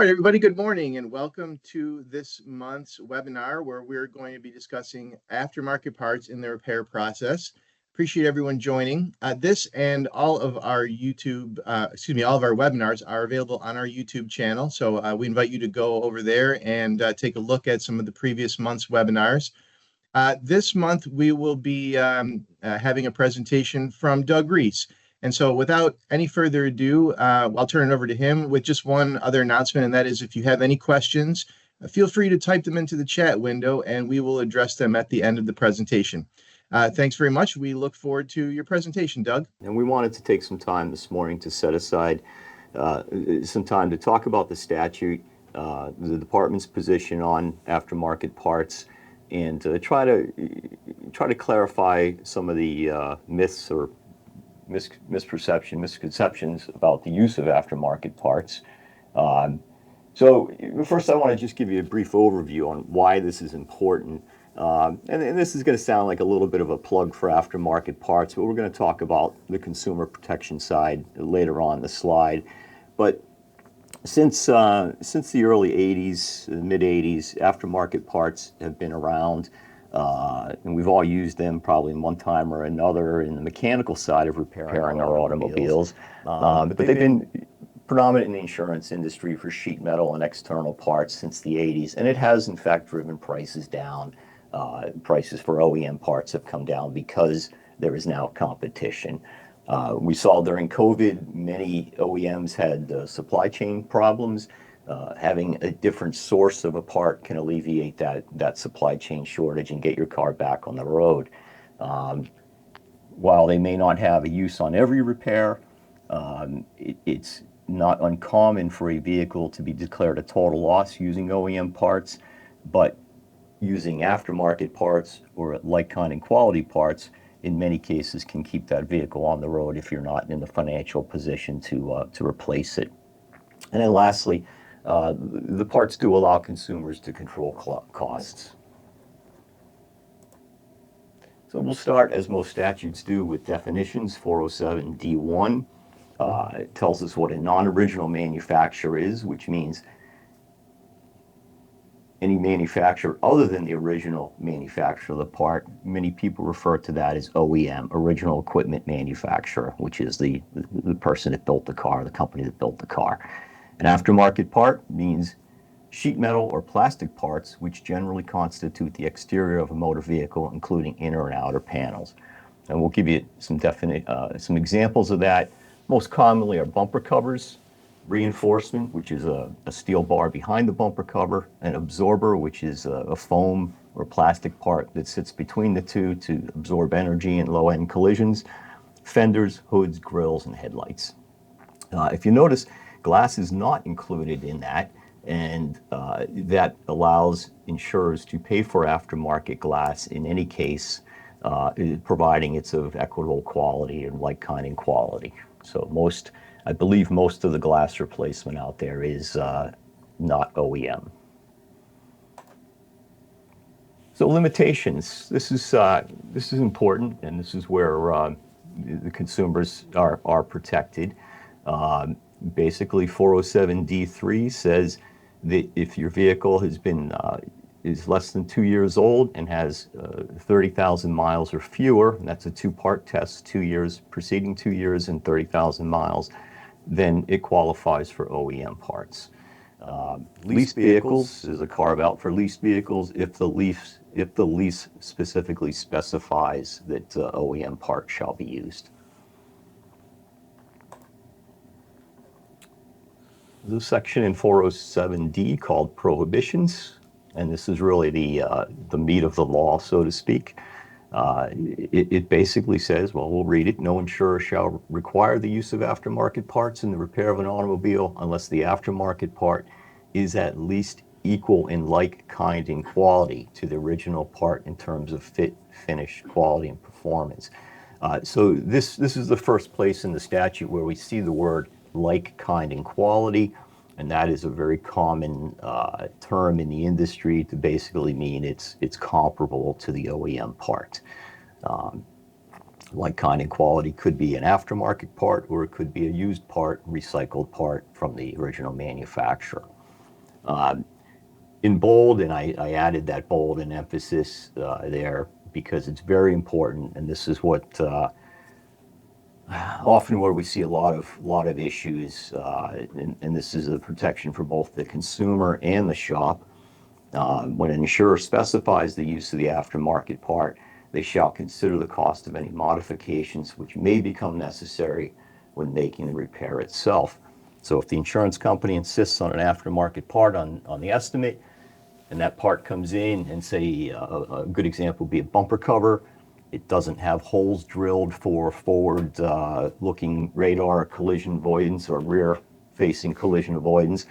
right, everybody, good morning and welcome to this month's webinar where we're going to be discussing aftermarket parts in the repair process. Appreciate everyone joining. This and all of our all of our webinars are available on our YouTube channel. So we invite you to go over there and take a look at some of the previous month's webinars. This month, we will be having a presentation from Doug Reese. And so without any further ado, I'll turn it over to him with just one other announcement, and that is if you have any questions, feel free to type them into the chat window and we will address them at the end of the presentation. Thanks very much. We look forward to your presentation, Doug. And we wanted to take some time this morning to set aside some time to talk about the statute, the department's position on aftermarket parts, and try to clarify some of the myths or misconceptions about the use of aftermarket parts. So first I want to just give you a brief overview on why this is important. And this is going to sound like a little bit of a plug for aftermarket parts, but we're going to talk about the consumer protection side later on the slide. But since the early 80s, mid 80s, aftermarket parts have been around. And we've all used them probably in one time or another in the mechanical side of repairing our automobiles. But they've been predominant in the insurance industry for sheet metal and external parts since the 80s. And it has, in fact, driven prices down. Prices for OEM parts have come down because there is now competition. We saw during COVID, many OEMs had supply chain problems. Having a different source of a part can alleviate that supply chain shortage and get your car back on the road. While they may not have a use on every repair, it's not uncommon for a vehicle to be declared a total loss using OEM parts, but using aftermarket parts or like kind and quality parts in many cases can keep that vehicle on the road if you're not in the financial position to replace it. And then lastly, the parts do allow consumers to control costs. So we'll start, as most statutes do, with definitions. 407 D1 it tells us what a non-original manufacturer is, which means any manufacturer other than the original manufacturer of the part. Many people refer to that as OEM, original equipment manufacturer, which is the person that built the car, the company that built the car. An aftermarket part means sheet metal or plastic parts which generally constitute the exterior of a motor vehicle, including inner and outer panels. And we'll give you some examples of that. Most commonly are bumper covers, reinforcement, which is a steel bar behind the bumper cover, an absorber, which is a foam or plastic part that sits between the two to absorb energy in low-end collisions, fenders, hoods, grills, and headlights. If you notice, glass is not included in that, and that allows insurers to pay for aftermarket glass in any case, providing it's of equitable quality and like kind and quality. So I believe most of the glass replacement out there is not OEM. So limitations. This is important, and this is where the consumers are protected. Basically, 407 D3 says that if your vehicle is less than 2 years old and has 30,000 miles or fewer, and that's a two-part test, 2 years, preceding 2 years and 30,000 miles, then it qualifies for OEM parts. Leased vehicles is a carve-out for leased vehicles if the lease specifically specifies that OEM parts shall be used. There's a section in 407D called prohibitions, and this is really the meat of the law, so to speak. It basically says, well, we'll read it, no insurer shall require the use of aftermarket parts in the repair of an automobile unless the aftermarket part is at least equal in like kind and quality to the original part in terms of fit, finish, quality, and performance. So this is the first place in the statute where we see the word like kind and quality, and that is a very common term in the industry to basically mean it's comparable to the OEM part. Like kind and quality could be an aftermarket part, or it could be a used part, recycled part from the original manufacturer. In bold, and I added that bold and emphasis there because it's very important, and this is what often where we see a lot of issues, and this is the protection for both the consumer and the shop. When an insurer specifies the use of the aftermarket part, they shall consider the cost of any modifications which may become necessary when making the repair itself. So if the insurance company insists on an aftermarket part on the estimate, and that part comes in and say a good example would be a bumper cover. It doesn't have holes drilled for forward looking radar collision avoidance or rear facing collision avoidance.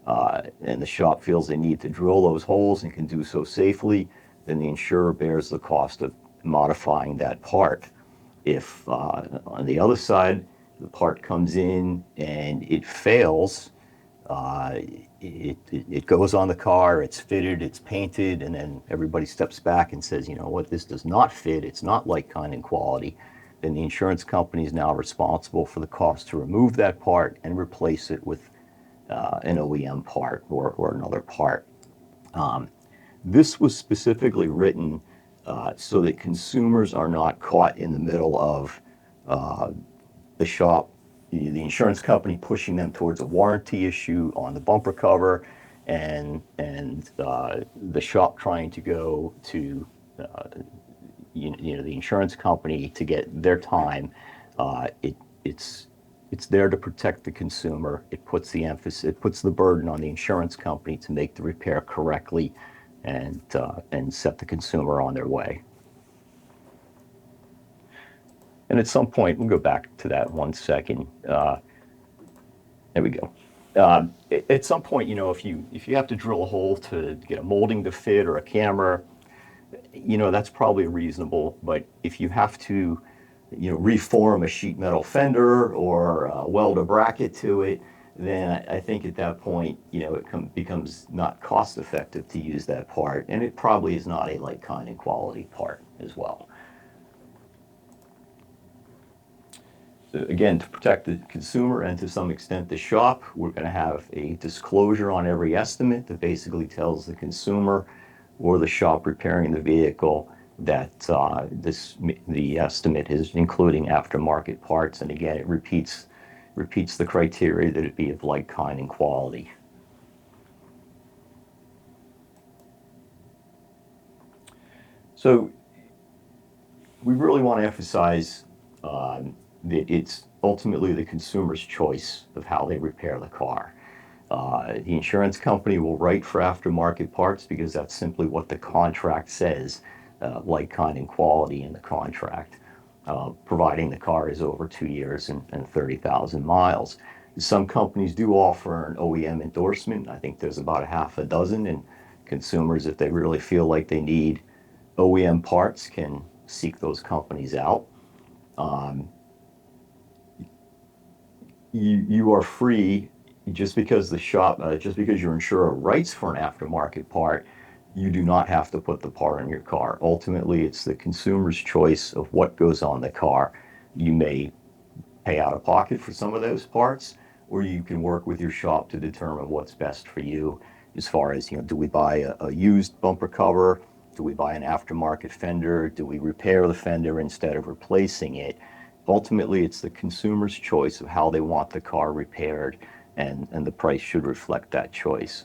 And the shop feels they need to drill those holes and can do so safely, then the insurer bears the cost of modifying that part. If on the other side, the part comes in and it fails, it goes on the car, it's fitted, it's painted, and then everybody steps back and says, you know what, this does not fit, it's not like, kind, and quality. Then the insurance company is now responsible for the cost to remove that part and replace it with an OEM part or another part. This was specifically written so that consumers are not caught in the middle of the shop, the insurance company pushing them towards a warranty issue on the bumper cover, and the shop trying to go to the insurance company to get their time. It's there to protect the consumer. It puts the burden on the insurance company to make the repair correctly, and set the consumer on their way. And at some point, we'll go back to that 1 second. There we go. At some point, if you have to drill a hole to get a molding to fit or a camera, that's probably reasonable. But if you have to, reform a sheet metal fender or weld a bracket to it, then I think at that point, it becomes not cost effective to use that part, and it probably is not a like, kind, and quality part as well. So again, to protect the consumer and to some extent the shop, we're going to have a disclosure on every estimate that basically tells the consumer or the shop repairing the vehicle that the estimate is including aftermarket parts. And again, it repeats the criteria that it be of like, kind, and quality. So we really want to emphasize that it's ultimately the consumer's choice of how they repair the car. The insurance company will write for aftermarket parts because that's simply what the contract says, like, kind, and quality in the contract, providing the car is over 2 years and 30,000 miles. Some companies do offer an OEM endorsement. I think there's about a half a dozen, and consumers, if they really feel like they need OEM parts, can seek those companies out. You are free, just because your insurer writes for an aftermarket part, you do not have to put the part on your car. Ultimately, it's the consumer's choice of what goes on the car. You may pay out of pocket for some of those parts, or you can work with your shop to determine what's best for you as far as, do we buy a used bumper cover? Do we buy an aftermarket fender? Do we repair the fender instead of replacing it? Ultimately, it's the consumer's choice of how they want the car repaired, and the price should reflect that choice.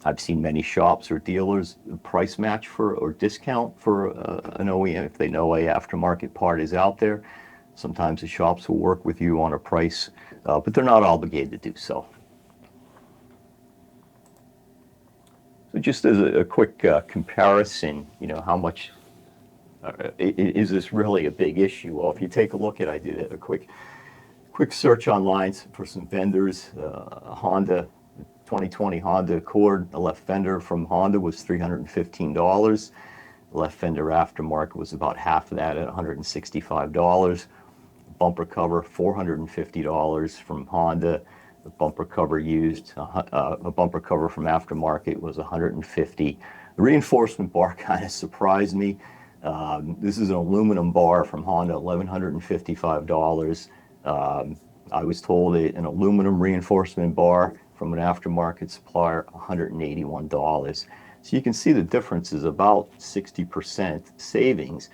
I've seen many shops or dealers price match for or discount for an OEM if they know a aftermarket part is out there. Sometimes the shops will work with you on a price, but they're not obligated to do so. So just as a quick comparison, how much is this really a big issue? Well, if you take a look at, I did a quick search online for some vendors. Honda, 2020 Honda Accord, the left fender from Honda was $315. The left fender aftermarket was about half of that at $165. Bumper cover, $450 from Honda. The bumper cover used, a bumper cover from aftermarket was $150. The reinforcement bar kind of surprised me. This is an aluminum bar from Honda, $1,155. I was told an aluminum reinforcement bar from an aftermarket supplier, $181. So you can see the difference is about 60% savings.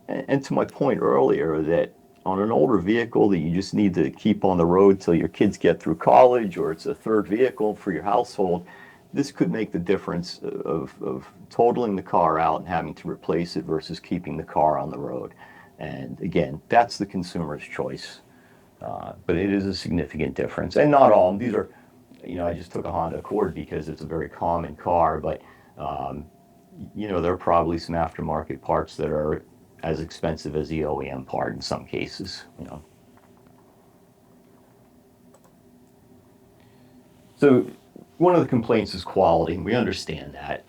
And to my point earlier, that on an older vehicle that you just need to keep on the road till your kids get through college, or it's a third vehicle for your household, this could make the difference of totaling the car out and having to replace it versus keeping the car on the road. And again, that's the consumer's choice. But it is a significant difference. And not all, these are, I just took a Honda Accord because it's a very common car, but um, there are probably some aftermarket parts that are as expensive as the OEM part in some cases. So one of the complaints is quality, and we understand that.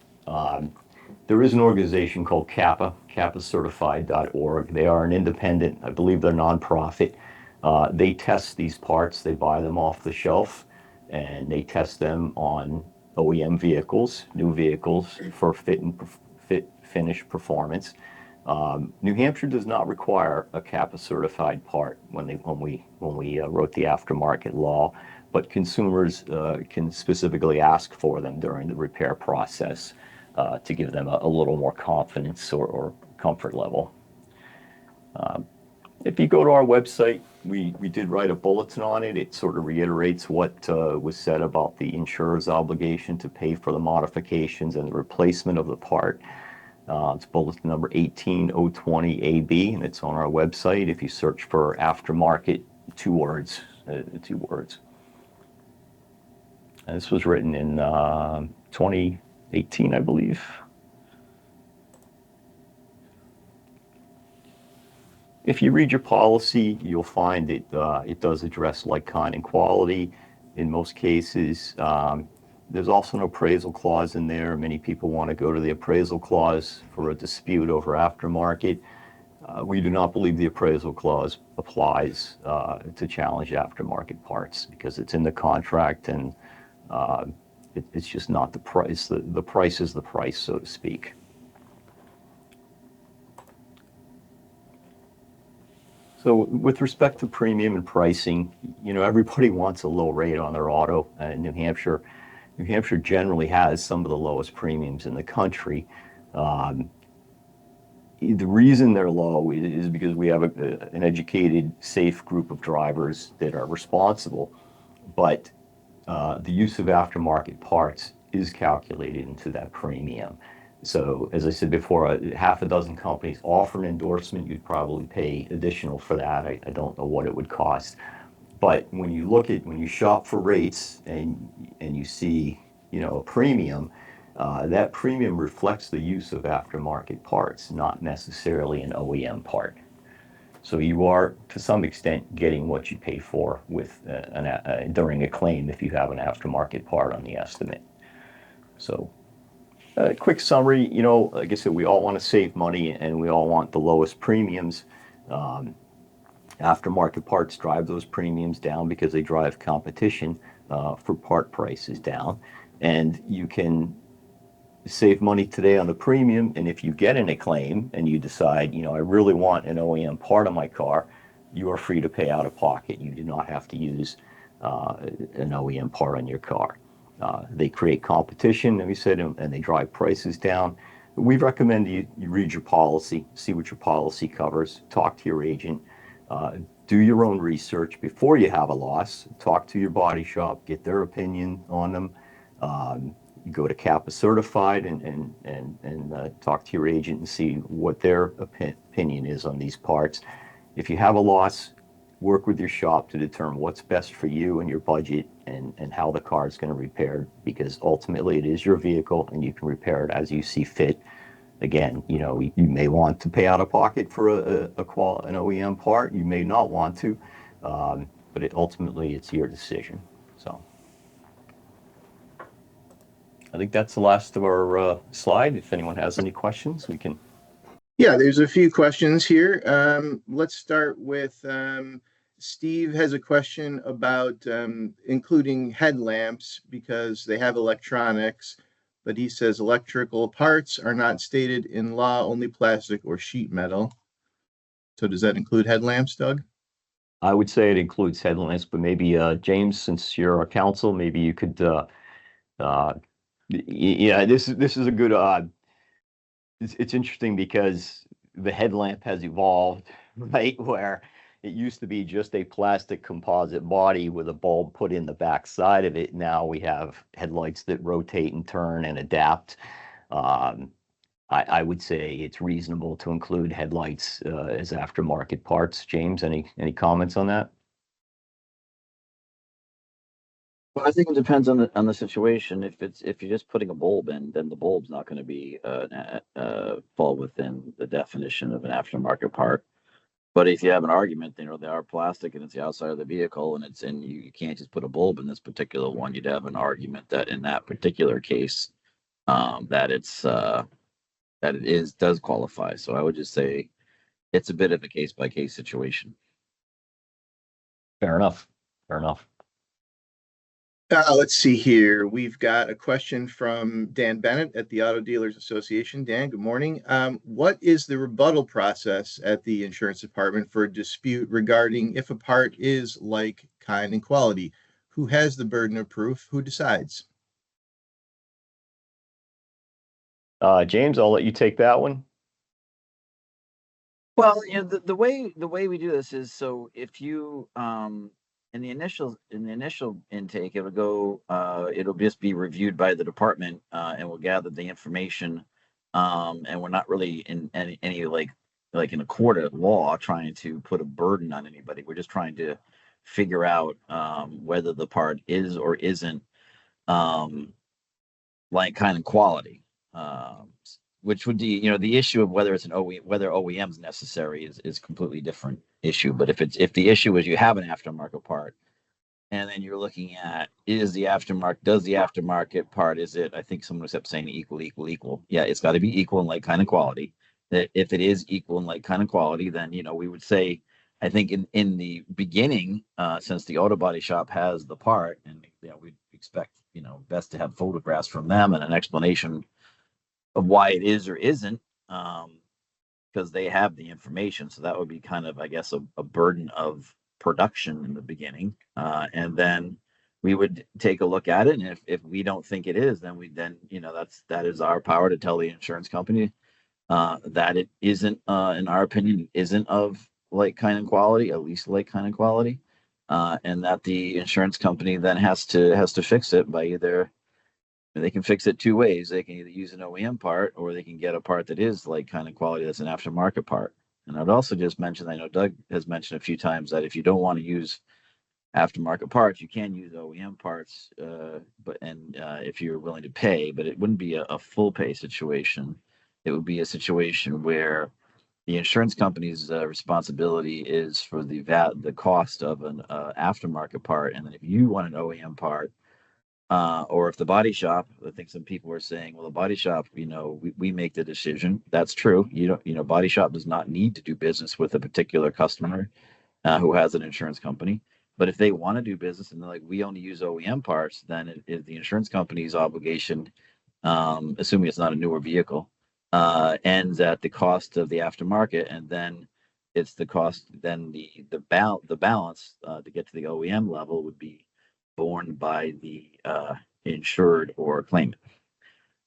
There is an organization called CAPA, capacertified.org. They are an independent, I believe they're nonprofit. They test these parts, they buy them off the shelf, and they test them on OEM vehicles, new vehicles, for fit finish performance. New Hampshire does not require a CAPA certified part when we wrote the aftermarket law, but consumers can specifically ask for them during the repair process to give them a little more confidence or comfort level. If you go to our website, we did write a bulletin on it. It sort of reiterates what was said about the insurer's obligation to pay for the modifications and the replacement of the part. It's bulletin number 18020AB, and it's on our website. If you search for aftermarket, two words. And this was written in 2018, I believe. If you read your policy, you'll find it does address like, kind, and quality in most cases. There's also an appraisal clause in there. Many people want to go to the appraisal clause for a dispute over aftermarket. We do not believe the appraisal clause applies to challenge aftermarket parts because it's in the contract, and it's just not the price. The price is the price, so to speak. So with respect to premium and pricing, everybody wants a low rate on their auto in New Hampshire. New Hampshire generally has some of the lowest premiums in the country. The reason they're low is because we have an educated, safe group of drivers that are responsible, but the use of aftermarket parts is calculated into that premium. So as I said before, half a dozen companies offer an endorsement. You'd probably pay additional for that. I don't know what it would cost. But when you shop for rates and you see, a premium, that premium reflects the use of aftermarket parts, not necessarily an OEM part. So you are, to some extent, getting what you pay for with during a claim if you have an aftermarket part on the estimate. So a quick summary, like I said, we all want to save money and we all want the lowest premiums. Aftermarket parts drive those premiums down because they drive competition for part prices down. And you can save money today on the premium, and if you get in a claim and you decide, I really want an OEM part on my car, you are free to pay out of pocket. You do not have to use an OEM part on your car. They create competition, like we said, and they drive prices down. We recommend you read your policy, see what your policy covers, talk to your agent, do your own research before you have a loss, talk to your body shop, get their opinion on them. You go to CAPA Certified and talk to your agent and see what their opinion is on these parts. If you have a loss, work with your shop to determine what's best for you and your budget and how the car is going to repair, because ultimately it is your vehicle and you can repair it as you see fit. Again, you may want to pay out of pocket for an OEM part. You may not want to, but ultimately it's your decision. So I think that's the last of our slide. If anyone has any questions, we can. Yeah, there's a few questions here. Let's start with Steve has a question about including headlamps because they have electronics, but he says electrical parts are not stated in law, only plastic or sheet metal. So does that include headlamps, Doug? I would say it includes headlamps, but maybe James, since you're our counsel, maybe you could uh yeah, this is a good it's interesting because the headlamp has evolved, right? Where it used to be just a plastic composite body with a bulb put in the back side of it. Now we have headlights that rotate and turn and adapt. Um, I would say it's reasonable to include headlights as aftermarket parts. James, any comments on that? Well, I think it depends on the situation. If you're just putting a bulb in, then the bulb's not going to be fall within the definition of an aftermarket part. But if you have an argument, they are plastic and it's the outside of the vehicle, and you can't just put a bulb in this particular one. You'd have an argument that in that particular case, that that it is does qualify. So I would just say it's a bit of a case by case situation. Fair enough. Fair enough. Let's see here. We've got a question from Dan Bennett at the Auto Dealers Association. Dan, good morning. What is the rebuttal process at the insurance department for a dispute regarding if a part is like, kind, and quality? Who has the burden of proof? Who decides? James, I'll let you take that one. Well, the way we do this is, so if you in the initial intake, it'll just be reviewed by the department, and we'll gather the information, and we're not really in any like in a court of law trying to put a burden on anybody. We're just trying to figure out whether the part is or isn't um, like, kind, of quality. Um, which would be, the issue of whether it's an OE, whether OEM is necessary is completely different issue. But if the issue is you have an aftermarket part, and then you're looking at, does the aftermarket part, is it, I think someone was up saying equal, equal, equal. Yeah, it's got to be equal in like, kind, of quality. That if it is equal in like, kind, of quality, then we would say, I think in the beginning, since the auto body shop has the part, and we expect best to have photographs from them and an explanation of why it is or isn't, because they have the information. So that would be kind of, I guess, a burden of production in the beginning, and then we would take a look at it, and if we don't think it is, then that is our power to tell the insurance company that it isn't, in our opinion, isn't of like, kind, and quality, at least like, kind, of quality, and that the insurance company then has to fix it by either. They can fix it two ways. They can either use an OEM part, or they can get a part that is like, kind, of quality, that's an aftermarket part. And I'd also just mention, I know Doug has mentioned a few times that if you don't want to use aftermarket parts, you can use OEM parts, if you're willing to pay, but it wouldn't be a full pay situation. It would be a situation where the insurance company's responsibility is for the cost of an aftermarket part, and then if you want an OEM part, or if the body shop, I think some people are saying, well, the body shop, we make the decision. That's true. Body shop does not need to do business with a particular customer who has an insurance company. But if they want to do business and they're like, we only use OEM parts, then it is the insurance company's obligation, assuming it's not a newer vehicle, ends at the cost of the aftermarket, and then it's the cost. Then the balance to get to the OEM level would be borne by the insured or claimant.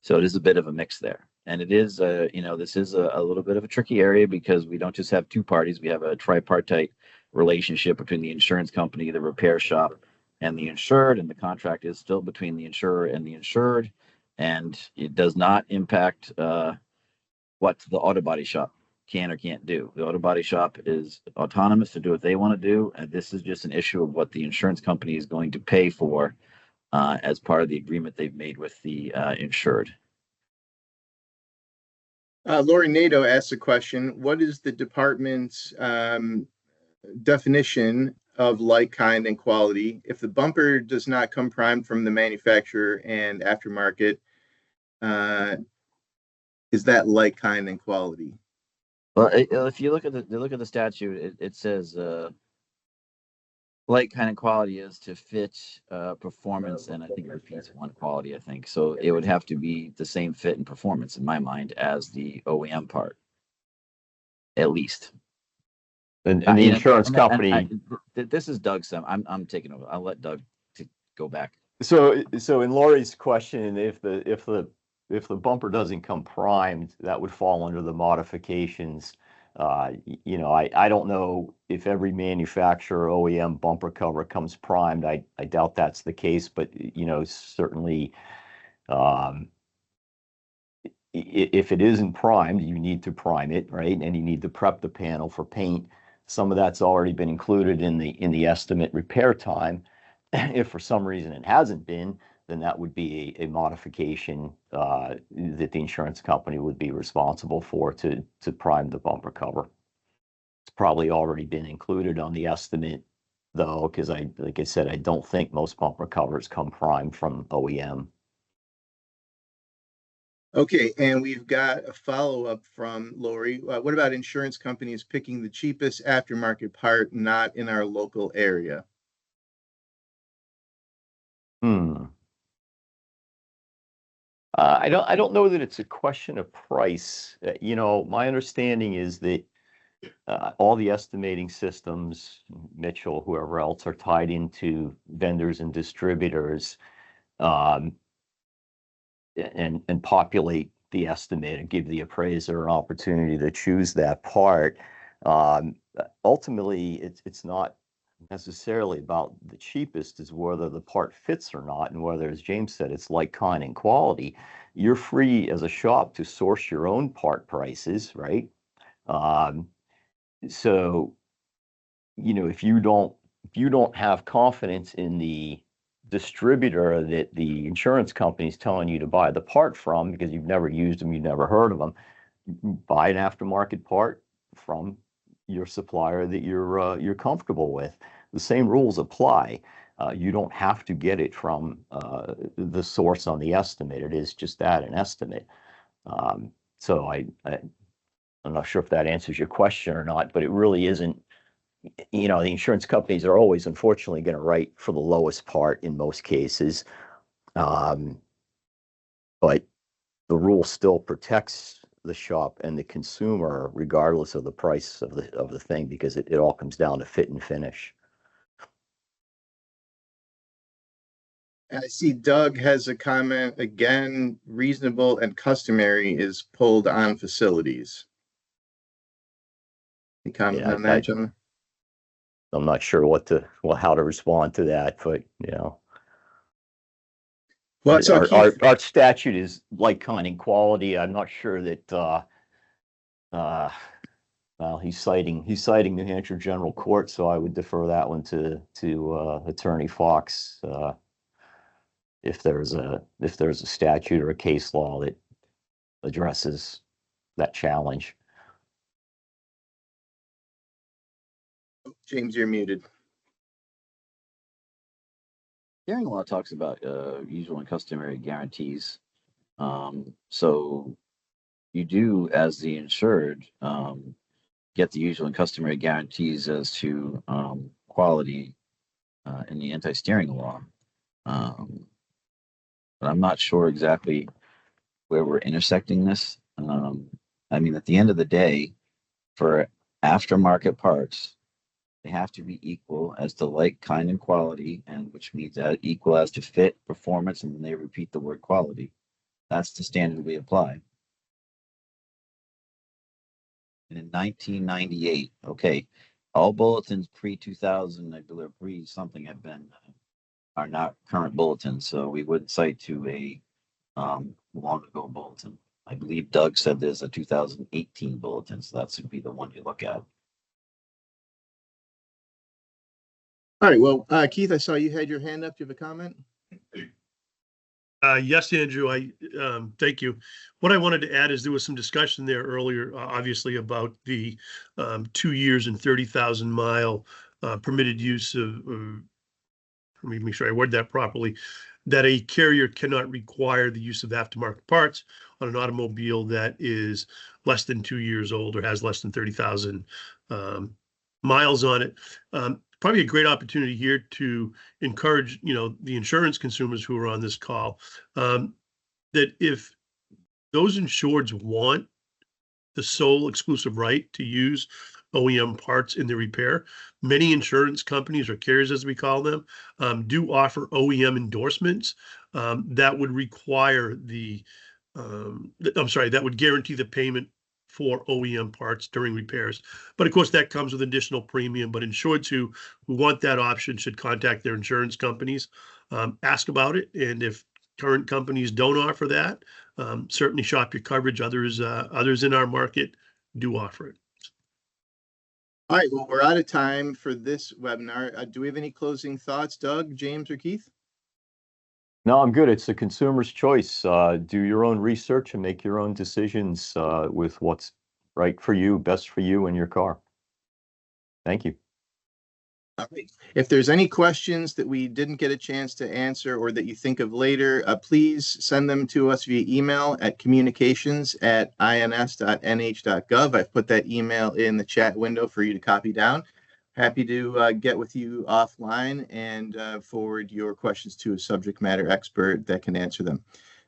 So it is a bit of a mix there. And it is, this is a little bit of a tricky area because we don't just have two parties. We have a tripartite relationship between the insurance company, the repair shop, and the insured. And the contract is still between the insurer and the insured. And it does not impact what the auto body shop can or can't do. The auto body shop is autonomous to do what they want to do. And this is just an issue of what the insurance company is going to pay for as part of the agreement they've made with the insured. Lori Nato asked a question. What is the department's definition of like, kind, and quality? If the bumper does not come primed from the manufacturer and aftermarket, is that like, kind, and quality? Well, if you look at the statute, it says like, kind, of quality is to fit performance, and I think it repeats one quality, I think. So it would have to be the same fit and performance in my mind as the OEM part, at least. And the insurance company. This is Doug's. I'm taking over. I'll let Doug go back. So in Lori's question, if the bumper doesn't come primed, that would fall under the modifications. I don't know if every manufacturer OEM bumper cover comes primed. I doubt that's the case, but certainly, if it isn't primed, you need to prime it, right? And you need to prep the panel for paint. Some of that's already been included in the estimate repair time. If for some reason it hasn't been, then that would be a modification that the insurance company would be responsible for to prime the bumper cover. It's probably already been included on the estimate, though, because like I said, I don't think most bumper covers come primed from OEM. Okay, and we've got a follow-up from Lori. What about insurance companies picking the cheapest aftermarket part not in our local area? I don't know that it's a question of price. My understanding is that all the estimating systems, Mitchell, whoever else, are tied into vendors and distributors, and populate the estimate and give the appraiser an opportunity to choose that part. Ultimately, it's not necessarily about the cheapest, is whether the part fits or not, and whether, as James said, it's like, kind, and quality. You're free as a shop to source your own part prices, right? So, if you don't have confidence in the distributor that the insurance company is telling you to buy the part from, because you've never used them, you've never heard of them, buy an aftermarket part from your supplier that you're comfortable with. The same rules apply. You don't have to get it from the source on the estimate. It is just that, an estimate. So I'm not sure if that answers your question or not, but it really isn't. The insurance companies are always, unfortunately, going to write for the lowest part in most cases. But the rule still protects the shop and the consumer, regardless of the price of the thing, because it all comes down to fit and finish. I see Doug has a comment again. Reasonable and customary is pulled on facilities. Any comment on that, gentlemen? I'm not sure how to respond to that, but well, so our statute is like, kind, and quality. I'm not sure that. Well, he's citing New Hampshire General Court, so I would defer that one to Attorney Fox. If there's a statute or a case law that addresses that challenge. James, you're muted. Steering law talks about usual and customary guarantees. So you do, as the insured, get the usual and customary guarantees as to quality in the anti-steering law. But I'm not sure exactly where we're intersecting this. I mean, at the end of the day, for aftermarket parts, they have to be equal as to like, kind, and quality, and which means that equal as to fit, performance, and then they repeat the word quality. That's the standard we apply. And in 1998, okay, all bulletins pre-2000, I believe, pre-something have been are not current bulletins, so we wouldn't cite to a long ago bulletin. I believe Doug said there's a 2018 bulletin, so that should be the one you look at. All right. Well, Keith, I saw you had your hand up. Do you have a comment? Yes, Andrew, thank you. What I wanted to add is there was some discussion there earlier, obviously, about the 2 years and 30,000 mile permitted use of, let me make sure I word that properly, that a carrier cannot require the use of aftermarket parts on an automobile that is less than 2 years old or has less than 30,000 miles on it. Probably a great opportunity here to encourage, the insurance consumers who are on this call, that if those insureds want the sole exclusive right to use OEM parts in the repair. Many insurance companies, or carriers as we call them, do offer OEM endorsements that would require that would guarantee the payment for OEM parts during repairs. But of course, that comes with additional premium. But insureds who want that option should contact their insurance companies, ask about it. And if current companies don't offer that, certainly shop your coverage. Others in our market do offer it. All right, well, we're out of time for this webinar. Do we have any closing thoughts, Doug, James, or Keith? No, I'm good. It's the consumer's choice. Do your own research and make your own decisions with what's right for you, best for you and your car. Thank you. All right. If there's any questions that we didn't get a chance to answer or that you think of later, please send them to us via email at communications@ins.nh.gov. I've put that email in the chat window for you to copy down. Happy to get with you offline and forward your questions to a subject matter expert that can answer them.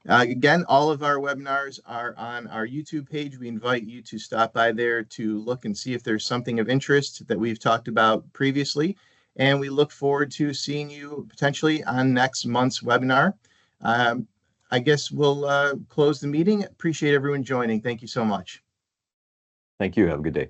Again, all of our webinars are on our YouTube page. We invite you to stop by there to look and see if there's something of interest that we've talked about previously. And we look forward to seeing you potentially on next month's webinar. I guess we'll close the meeting. Appreciate everyone joining. Thank you so much. Thank you. Have a good day.